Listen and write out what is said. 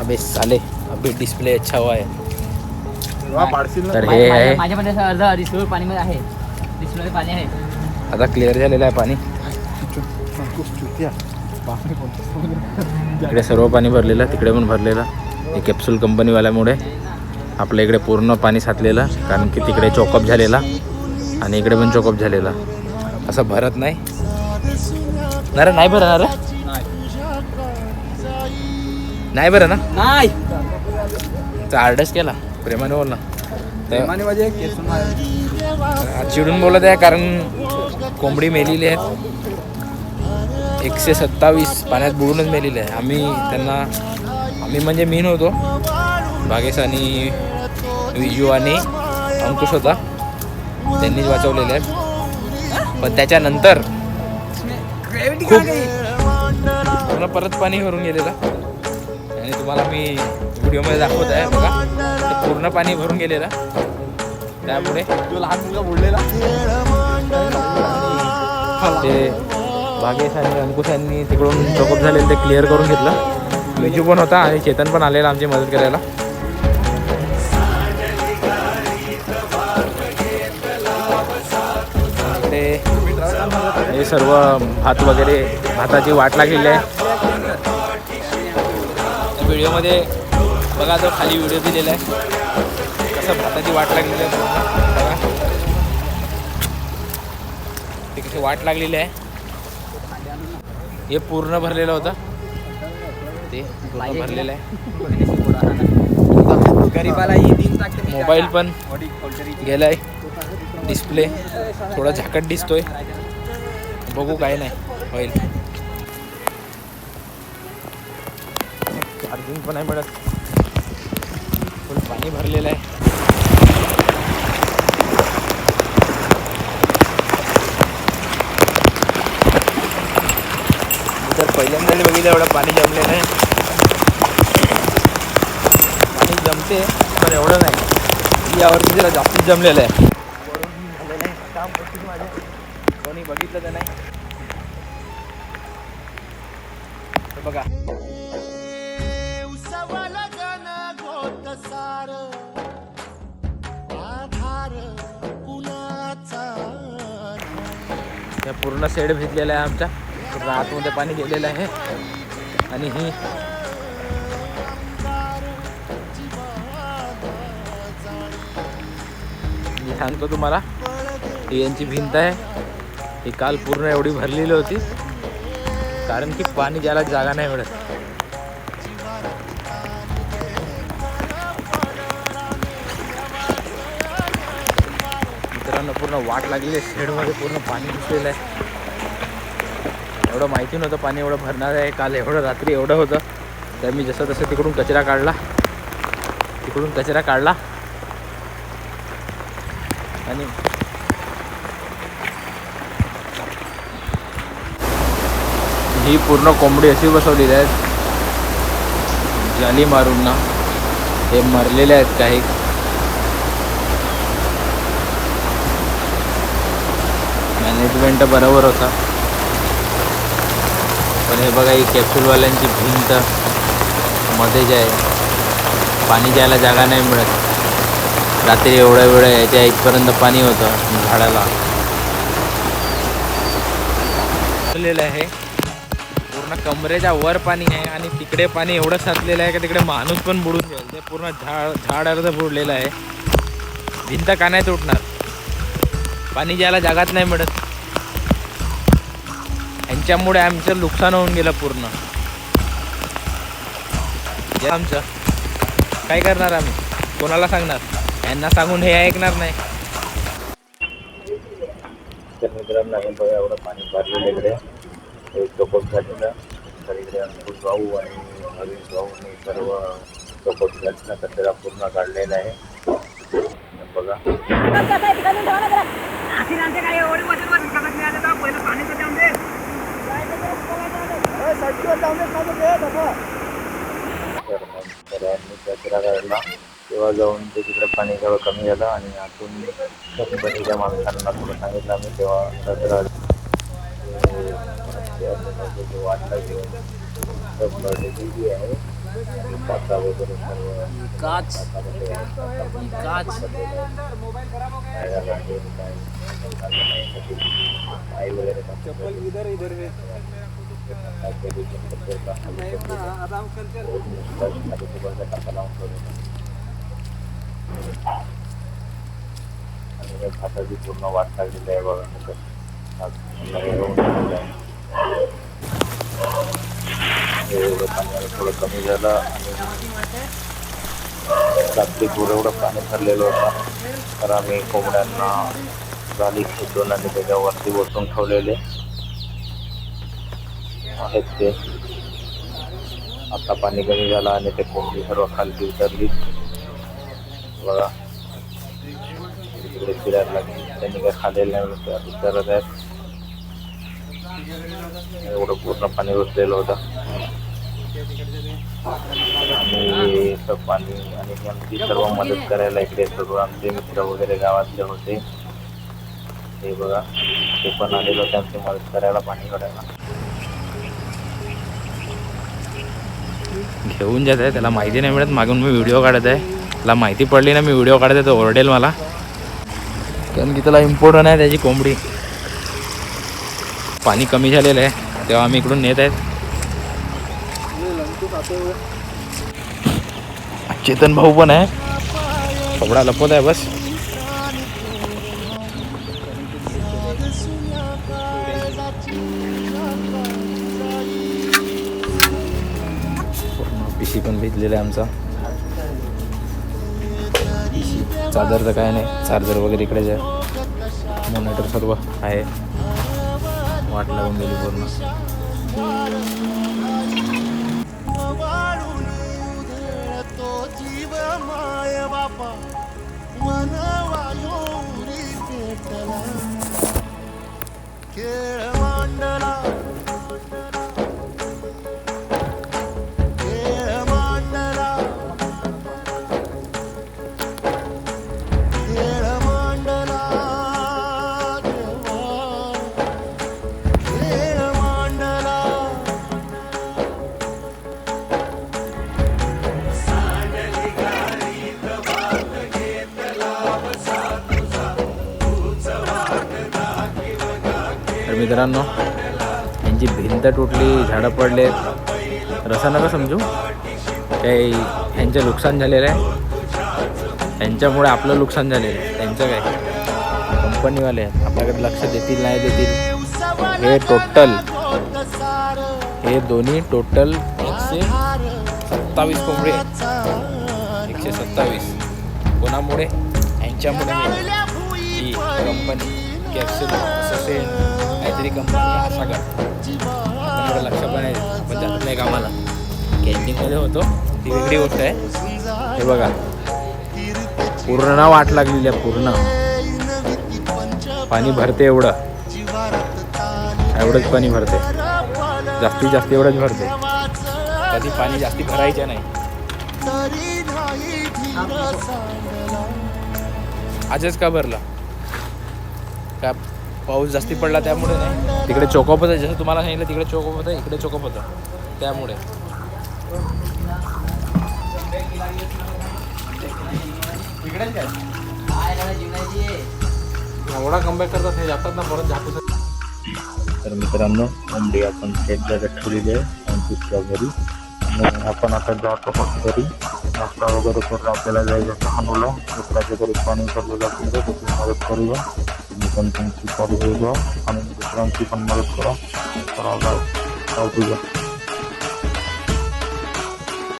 अबे साले अभी डिस्प्ले अच्छा हुआ है. तर हे माझ्या आहे माझ्यामध्ये असं अर्धा डिस्प्ले पाणी आहे. डिस्प्ले पाणी आहे. आता क्लिअर झालेलं आहे पाणी. इकडे सर्व पाणी भरलेलं, तिकडे पण भरलेलं. हे कॅप्सूल कंपनीवाल्यामुळे आपल्या इकडे पूर्ण पाणी साचलेलं, कारण की तिकडे चोकअप झालेला आणि इकडे पण चोकअप झालेला. असं भरत नाही ना रे, नाही भरणार नाही बरं ना. नाही तर आर्डर्स केला प्रेमाने बोल ना. प्रेमाने म्हणजे चिडून बोलत आहे, कारण कोंबडी मेलेली आहे. 127 पाण्यात बुडूनच मेलेले आहे. आम्ही म्हणजे मी नव्हतो, भागेश आणि विजू आणि अंकुश होता, त्यांनीच वाचवलेले आहेत. पण त्याच्यानंतर खूप परत पाणी भरून गेलेलं आणि तुम्हाला मी व्हिडिओमध्ये दाखवत आहे बघा. ते पूर्ण पाणी भरून गेलेलं, त्यामुळे जो लहान मुलगा बोललेला ते भागेश आणि अंकुशांनी तिकडून चोकअप झालेलं ते क्लिअर करून घेतलं. विजू पण होता आणि चेतन पण आलेला आमची मदत करायला. हे सर्व भात वगैरे, भाताची वाट लागलेली आहे. व्हिडिओमध्ये बघा, तो खाली व्हिडिओ दिलेला आहे कसं भाताची वाट लागलेली आहे बघा. ते कशी वाट लागलेली आहे. हे पूर्ण भरलेलं होतं, ते पूर्ण भरलेलं आहे. गरीबाला मोबाईल पण गेलाय, डिस्प्ले थोडा झाकट दिसतोय. बघू काय नाही होईल. चार्जिंग पण नाही मिळत, फुल पाणी भरलेलं आहे. तर पहिल्यांदा बघितलं एवढं पाणी जमलेलं आहे. पाणी जमते पण एवढं नाही, यावरती जरा जास्तच जमलेलं आहे. कोणी बघितलं तर नाही बघा. या पूर्ण शेड भिजलेला आहे आमच्या, पूर्ण आतमध्ये पाणी गेलेलं आहे. आणि ही मी सांगतो तुम्हाला, ही यांची भिंत आहे. ही काल पूर्ण एवढी भरलेली होती, कारण की पाणी ज्याला जागा नाही मिळत. मित्रांनो, पूर्ण वाट लागलेली आहे. शेडमध्ये पूर्ण पाणी घुसलेलं आहे. एवढं माहिती नव्हतं पाणी एवढं भरणार आहे. काल एवढं रात्री एवढं होतं, तर मी जसं तसं तिकडून कचरा काढला आणि ही पूर्ण कोंबडी अशी बसवलेली आहे जाली मारून ना. हे मरलेले आहेत काही. मॅनेजमेंट बरोबर होता, पण हे बघा, ही कॅप्सूलवाल्यांची भिंत मध्ये जे आहे, पाणी जायला जागा नाही मिळत. रात्री एवढ्या वेळ याच्या इथपर्यंत पाणी होतं झाडाला. भरलेलं आहे पूर्ण कमरेच्या वर पाणी आहे, आणि तिकडे पाणी एवढं साचलेलं आहे की तिकडे माणूस पण बुडून जाईल. ते पूर्ण झाड अर्ध बुडलेलं आहे. भिंत का नाही तुटणार, पाणी जायला जागाच नाही मिळत. यांच्यामुळे आमचं नुकसान होऊन गेलं पूर्ण. आमचं काय करणार आम्ही, कोणाला सांगणार? यांना सांगून हे ऐकणार नाही. तर मित्रांनो, हे बघा एवढं पाणी भरलेलं इकडे चोकअप झालेलं. तर इकडे अंकुश भाऊ आणि हरीश भाऊनी सर्व चोकअप झालेला कचरा पूर्ण काढलेला आहे. बघा कचरा काढला तेव्हा जाऊन ते तिकडे पाणी थोडं कमी झालं, आणि आतून कंपनीच्या माणसांना थोडं सांगितलं आम्ही, तेव्हा कचरा वाटला घेऊन आहे. काच काच चप्पल इधर इधर है भाताची पूर्ण वाट लागलेली आहे बघा. एवढं पाणी थोडं कमी झालं आणि रात्री पुढे एवढं पाणी भरलेलं होतं तर आम्ही कोंबड्यांना गाली खेचून आणि त्याच्यावरती बसून ठेवलेले आहेत ते. आता पाणी कमी झालं आणि ते कोंबडी सर्व खालती उतरली बघा. तिकडे फिरायला लागली, त्यांनी काय खाल्लेलं नाही, उतरत आहेत. एवढं पूर्ण पाणी घुसलेलं होतं आणि पाणी आणि आमची सर्व मदत करायला इकडे सर्व आमचे मित्र वगैरे गावातले होते हे बघा. ते पण आलेले होते आमची मदत करायला, पाणी काढायला. घेऊन जात आहे, त्याला माहिती नाही मिळत. मागून मी व्हिडिओ काढत आहे, त्याला माहिती पडली ना मी व्हिडिओ काढत आहे तर ओरडेल मला, कारण की त्याला इम्पॉर्टंट आहे त्याची कोंबडी. पाणी कमी झालेलं आहे तेव्हा आम्ही इकडून नेत आहेत. चेतन भाऊ पण आहे, कोंबडा लपवत आहे बस. पिशी पण भिजलेला आहे आमचा. चादर तर काय नाही, चार्जर वगैरे इकडेच आहे, मॉनिटर सर्व आहे. वाट लागून गेली पूर्ण. तर मित्रांनो, यांची भिंत तुटली, झाडं पडले, रसा नका समजू, काही यांचं नुकसान झालेलं आहे. त्यांच्यामुळे आपलं नुकसान झालेलं आहे. त्यांचं काय, कंपनीवाले आपल्याकडे लक्ष देतील नाही देतील. हे टोटल, हे दोन्ही टोटल 127 कोंबडे आहेत. 127 कोणामुळे? यांच्यामुळे. ही कंपनी कॅप्सूल ससेन काहीतरी कंपनी असा का आपण लक्ष पण आहे. आपण जात नाही कामाला, कॅन्टीनमध्ये होतो ती वेगळी गोष्ट आहे. हे बघा पूर्ण वाट लागलेली आहे, पूर्ण पाणी भरते एवढंच पाणी भरते, जास्तीत जास्त एवढंच भरते. कधी पाणी जास्ती भरायचं नाही. आजच का भरला? का पाऊस जास्ती पडला त्यामुळे नाही. तिकडे चोकअप होतं, जसं तुम्हाला सांगितलं तिकडे चोकअप होतं, इकडे चोकअप होतं त्यामुळे. एवढा कमबॅक करतात हे, जातात ना परत झाकू. तर मित्रांनो, कोंबडी आपण सेट जागेत ठेवलेली आहे आमची घरी. आणि आपण आता जातो घरी. नाश्ता वगैरे करून आपल्याला जायचं हानूला. मित्राच्या घरी पाणी भरलेलं असलं तर त्याची मदत करूया. तुम्ही पण तुमची काळजी घ्या आणि दुसऱ्यांची पण मदत करा.